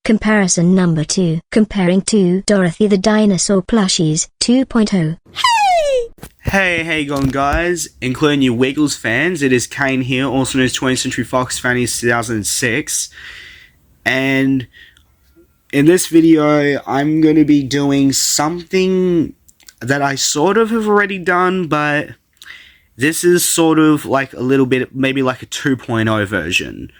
Comparison number 2. Comparing to Dorothy the Dinosaur Plushies 2.0. Hey going guys, including you Wiggles fans, it is Kane here, also known as 20th Century Fox Fannies 2006, and in this video I'm going to be doing something that I sort of have already done, but this is sort of like a little bit, maybe like a 2.0 version.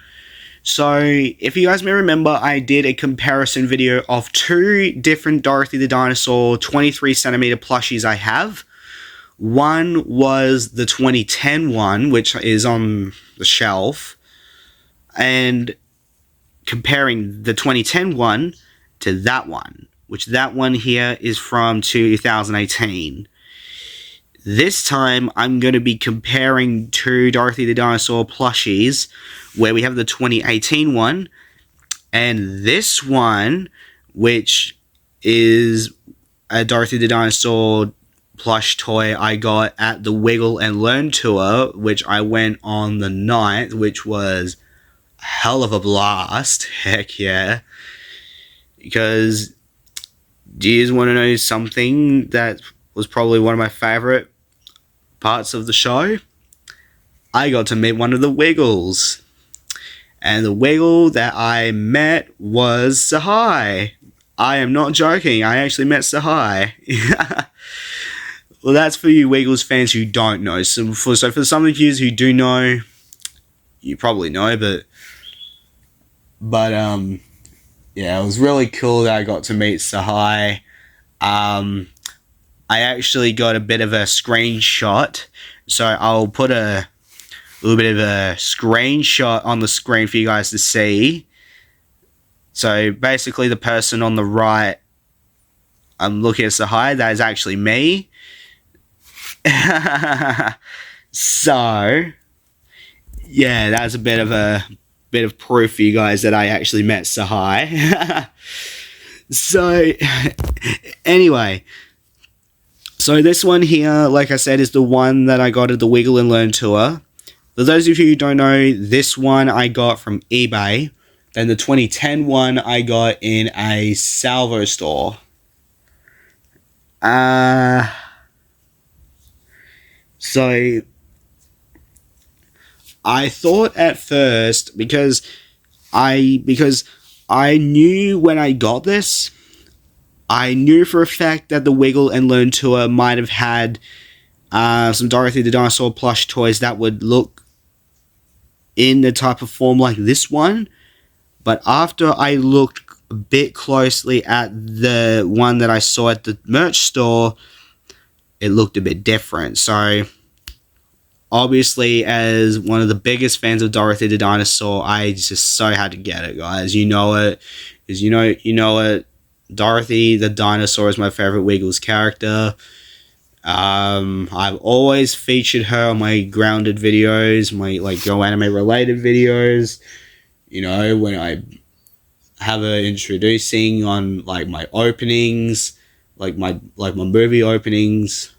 So, if you guys may remember, I did a comparison video of two different Dorothy the Dinosaur 23cm plushies I have. One was the 2010 one, which is on the shelf, and comparing the 2010 one to that one, which that one here is from 2018. This time, I'm going to be comparing two Dorothy the Dinosaur plushies, where we have the 2018 one, and this one, which is a Dorothy the Dinosaur plush toy I got at the Wiggle and Learn tour, which I went on the 9th, which was a hell of a blast. Heck yeah. Because, do you guys want to know something that was probably one of my favorite parts of the show? I got to meet one of the Wiggles. And the Wiggle that I met was Sahai. I am not joking, I actually met Sahai. Well, that's for you Wiggles fans who don't know. So for some of you who do know, you probably know, but yeah, it was really cool that I got to meet Sahai. I actually got a bit of a screenshot, so I'll put a little bit of a screenshot on the screen for you guys to see. So basically, the person on the right, I'm looking at Sahai, that is actually me. So yeah, that's a bit of proof for you guys that I actually met Sahai. So anyway, so this one here, like I said, is the one that I got at the Wiggle and Learn tour. For those of you who don't know, this one I got from eBay. Then the 2010 one I got in a salvo store. So I thought at first, because I knew when I got this, I knew for a fact that the Wiggle and Learn tour might have had some Dorothy the Dinosaur plush toys that would look in the type of form like this one. But after I looked a bit closely at the one that I saw at the merch store, it looked a bit different. So obviously, as one of the biggest fans of Dorothy the Dinosaur, I just so had to get it, guys. You know it. Because you know it. Dorothy the Dinosaur is my favorite Wiggles character. I've always featured her on my grounded videos, my like Go Anime related videos. You know, when I have her introducing on like my openings, like my movie openings.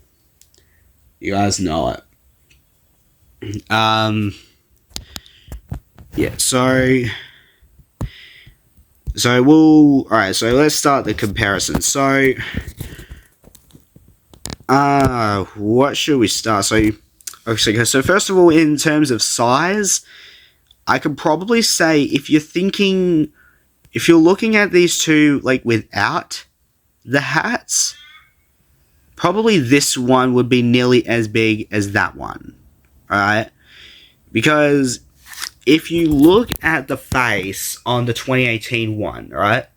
You guys know it. Yeah, so alright, so let's start the comparison. So what should we start? So first of all, in terms of size, I could probably say if you're looking at these two like without the hats, probably this one would be nearly as big as that one. Alright? Because if you look at the face on the 2018 one, right,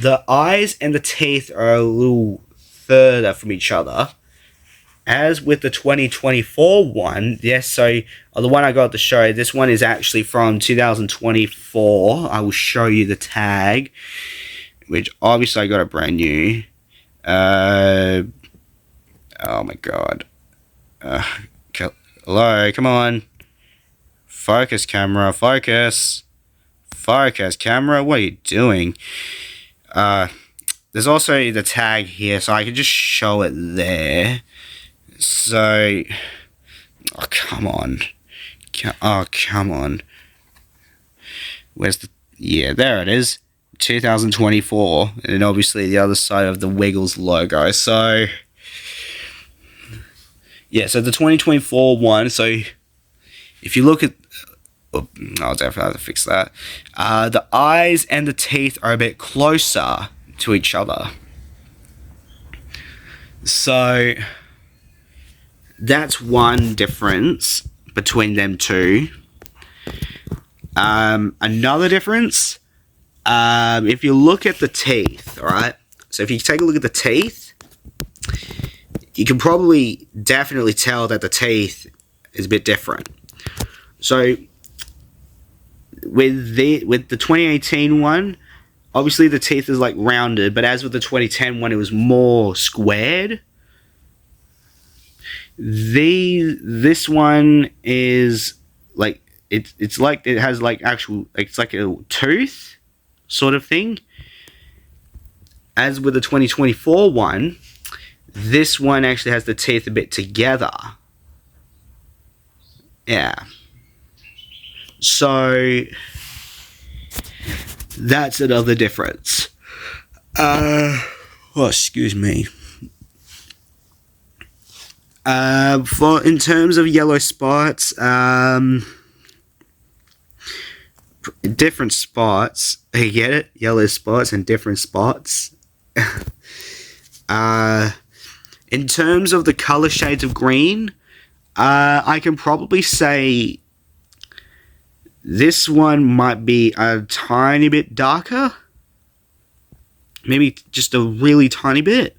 the eyes and the teeth are a little further from each other. As with the 2024 one, yes, so the one I got to show, this one is actually from 2024. I will show you the tag, which obviously I got it brand new. Oh my god. Hello, come on. Focus, camera, focus. Focus, camera, what are you doing? There's also the tag here, so I can just show it there. So, oh, come on. Oh, come on. Where's the... Yeah, there it is. 2024, and then obviously the other side of the Wiggles logo. So yeah, so the 2024 one, so if you look at, I'll definitely have to fix that. The eyes and the teeth are a bit closer to each other. So that's one difference between them two. Another difference, if you look at the teeth, alright? So if you take a look at the teeth, you can probably definitely tell that the teeth is a bit different. So with the 2018 one, obviously the teeth is like rounded, but as with the 2010 one, it was more squared. This one is like it's like it has like actual, it's like a tooth sort of thing. As with the 2024 one, this one actually has the teeth a bit together. Yeah. So that's another difference. Excuse me. In terms of yellow spots, different spots. You get it? Yellow spots and different spots. In terms of the color shades of green, I can probably say this one might be a tiny bit darker. Maybe just a really tiny bit.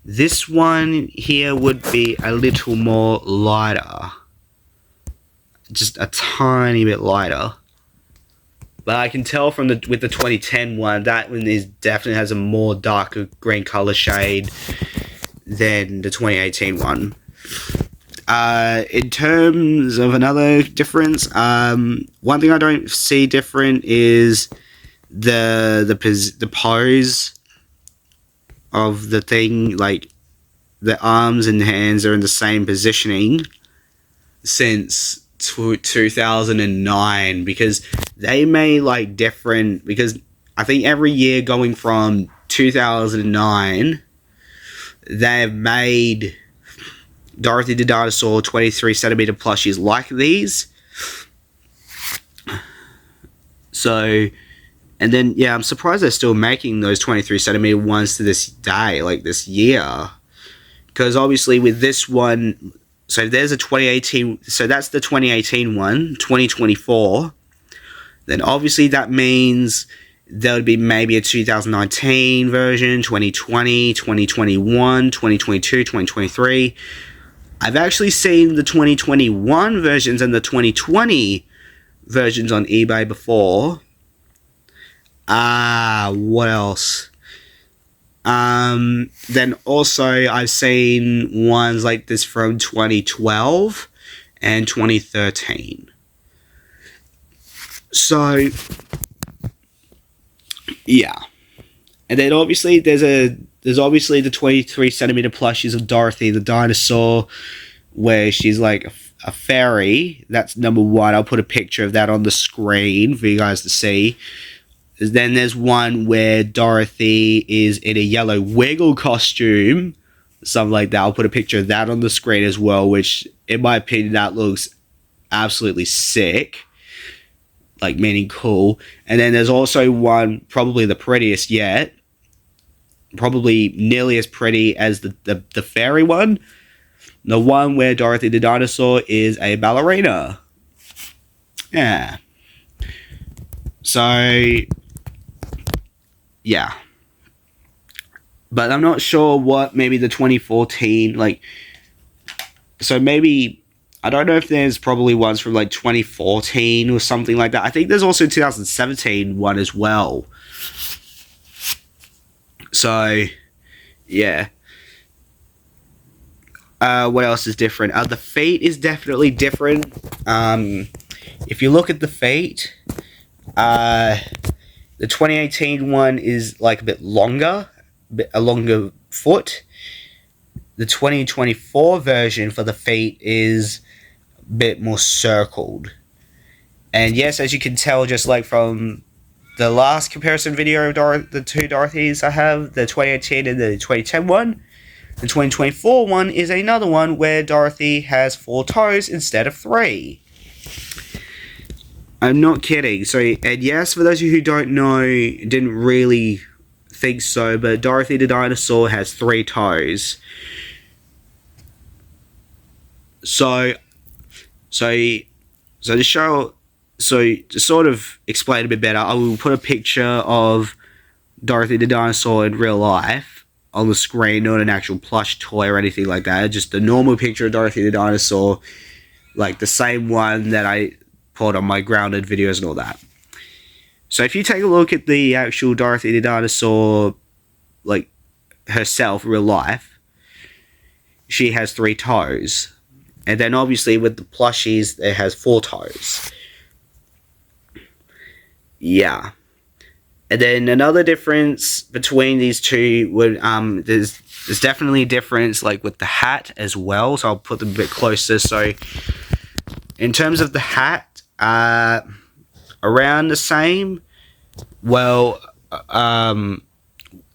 This one here would be a little more lighter. Just a tiny bit lighter. But I can tell from with the 2010 one, that one definitely has a more darker green color shade than the 2018 one. In terms of another difference, one thing I don't see different is the pose of the thing. Like the arms and hands are in the same positioning since 2009, because they made like different, because I think every year going from 2009 they've made Dorothy the Dinosaur 23cm plushies like these. So, and then yeah, I'm surprised they're still making those 23cm ones to this day, like this year, because obviously with this one, so there's a 2018, so that's the 2018 one, 2024. Then obviously that means there would be maybe a 2019 version, 2020, 2021, 2022, 2023. I've actually seen the 2021 versions and the 2020 versions on eBay before. What else? Then also I've seen ones like this from 2012 and 2013. So yeah, and then obviously there's obviously the 23cm plushies of Dorothy the Dinosaur, where she's like a fairy. That's number one. I'll put a picture of that on the screen for you guys to see. Then there's one where Dorothy is in a yellow wiggle costume, something like that. I'll put a picture of that on the screen as well, which in my opinion that looks absolutely sick. Like, meaning cool. And then there's also one, probably the prettiest yet, probably nearly as pretty as the fairy one, the one where Dorothy the Dinosaur is a ballerina. Yeah. So yeah, but I'm not sure what maybe the 2014, like, so maybe, I don't know if there's probably ones from like 2014 or something like that. I think there's also 2017 one as well. So yeah. What else is different? The feet is definitely different. If you look at the feet, the 2018 one is like a bit longer, a longer foot. The 2024 version for the feet is a bit more circled. And yes, as you can tell, just like from the last comparison video of the two Dorothys I have, the 2018 and the 2010 one. The 2024 one is another one where Dorothy has 4 toes instead of 3. I'm not kidding. So, and yes, for those of you who don't know, didn't really think so, but Dorothy the Dinosaur has 3 toes. So to show, to sort of explain a bit better, I will put a picture of Dorothy the Dinosaur in real life on the screen, not an actual plush toy or anything like that, just a normal picture of Dorothy the Dinosaur, like the same one that I put on my grounded videos and all that. So if you take a look at the actual Dorothy the Dinosaur, like herself, real life, she has 3 toes. And then obviously with the plushies, it has 4 toes. Yeah. And then another difference between these two would there's definitely a difference like with the hat as well. So I'll put them a bit closer. So in terms of the hat, around the same. Well,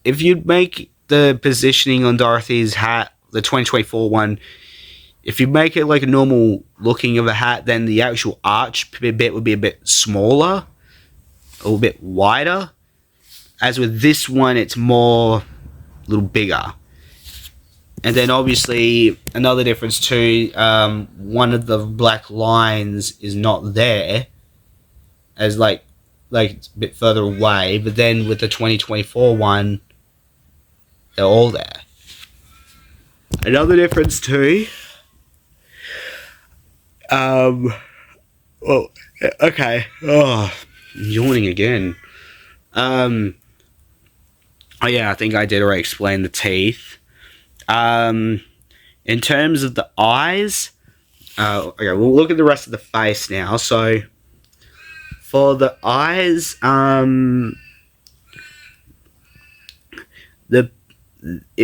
if you make the positioning on Dorothy's hat, the 2024 one, if you make it like a normal looking of a hat, then the actual arch bit would be a bit smaller, a little bit wider. As with this one, it's more, a little bigger. And then obviously another difference too, one of the black lines is not there, as like it's a bit further away. But then with the 2024 one, they're all there. Another difference too. Well, okay. Oh, I'm yawning again. Oh yeah, I think I did already explain the teeth. In terms of the eyes, okay, we'll look at the rest of the face now. So, for the eyes,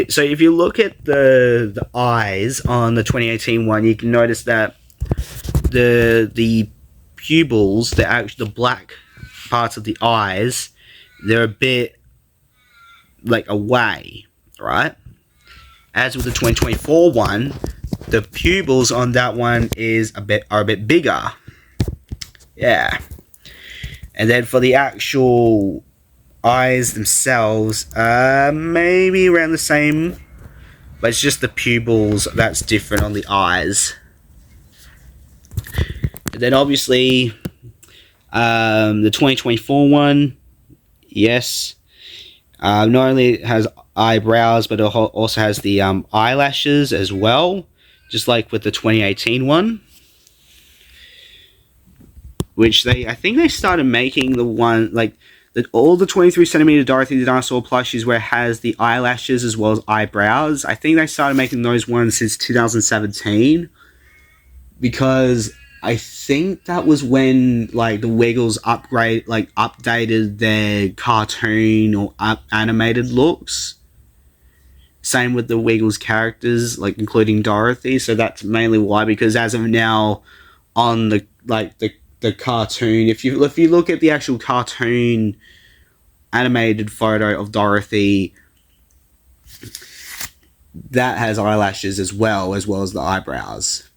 so if you look at the eyes on the 2018 one, you can notice that the pupils, the black parts of the eyes, they're a bit like away, right? As with the 2024 one, the pupils on that one are a bit bigger. Yeah. And then for the actual eyes themselves, maybe around the same, but it's just the pupils that's different on the eyes. And then obviously, the 2024 one, yes, not only has eyebrows, but it also has the eyelashes as well, just like with the 2018 one. Which I think they started making the one, like, all the 23cm Dorothy the Dinosaur plushies where it has the eyelashes as well as eyebrows. I think they started making those ones since 2017. Because I think that was when, like, the Wiggles updated their cartoon or animated looks. Same with the Wiggles characters, like, including Dorothy. So that's mainly why, because as of now, on the cartoon, if you look at the actual cartoon animated photo of Dorothy, that has eyelashes as well as the eyebrows.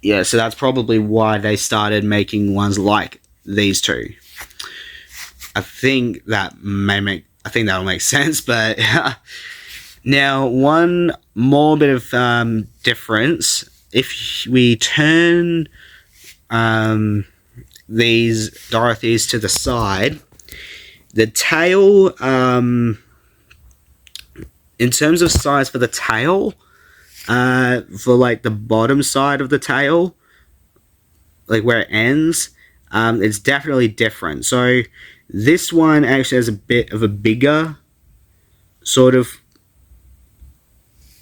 Yeah, so that's probably why they started making ones like these two. I think that'll make sense, but now one more bit of difference. If we turn these Dorothys to the side, the tail, in terms of size for the tail, for like the bottom side of the tail, like where it ends, it's definitely different. So this one actually has a bit of a bigger sort of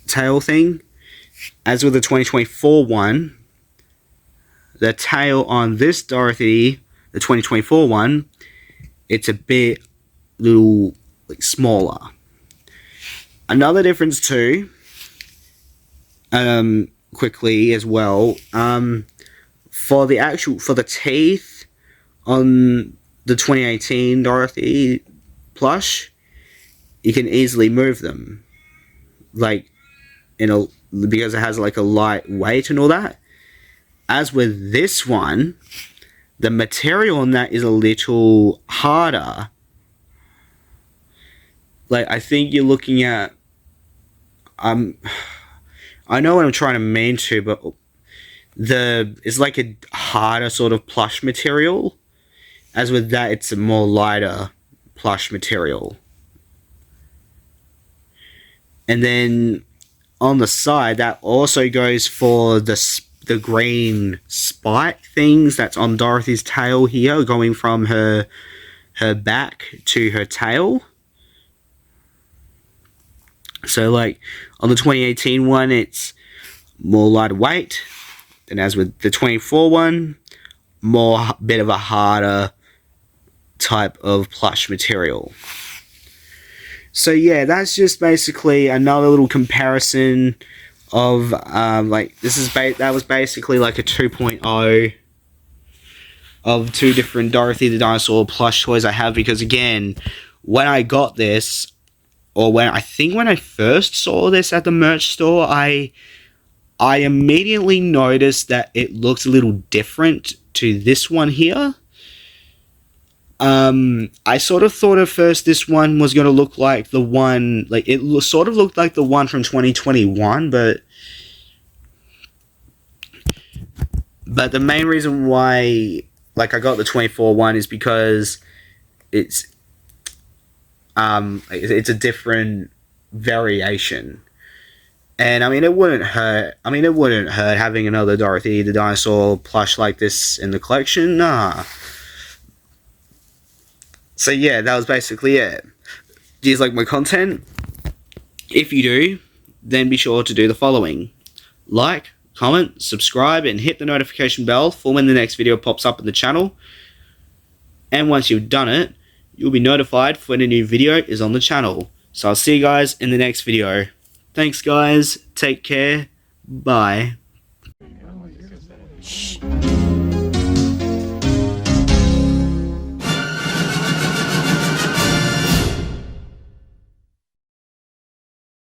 tail thing. As with the 2024 one, the tail on this Dorothy, the 2024 one, it's a bit little like smaller. Another difference too, quickly as well, for the teeth on the 2018 Dorothy plush, you can easily move them, like because it has like a light weight and all that. As with this one, the material on that is a little harder. Like, I think you're looking at I know what I'm trying to mean to, but it's like a harder sort of plush material. As with that, it's a more lighter plush material. And then on the side, that also goes for the green spike things that's on Dorothy's tail here, going from her back to her tail. So, like, on the 2018 one, it's more lightweight, and as with the 24 one, bit of a harder type of plush material. So yeah, that's just basically another little comparison of like, that was basically like a 2.0 of two different Dorothy the Dinosaur plush toys I have, because again, when I got this, or when I first saw this at the merch store, I immediately noticed that it looks a little different to this one here. I sort of thought at first this one was going to look like the one, like, it sort of looked like the one from 2021, but the main reason why, like, I got the 24 one is because it's a different variation. And I mean, it wouldn't hurt having another Dorothy the Dinosaur plush like this in the collection. Nah. So yeah, that was basically it. Do you like my content? If you do, then be sure to do the following: like, comment, subscribe, and hit the notification bell for when the next video pops up in the channel. And once you've done it, you'll be notified when a new video is on the channel. So I'll see you guys in the next video. Thanks guys, take care, bye. Shh.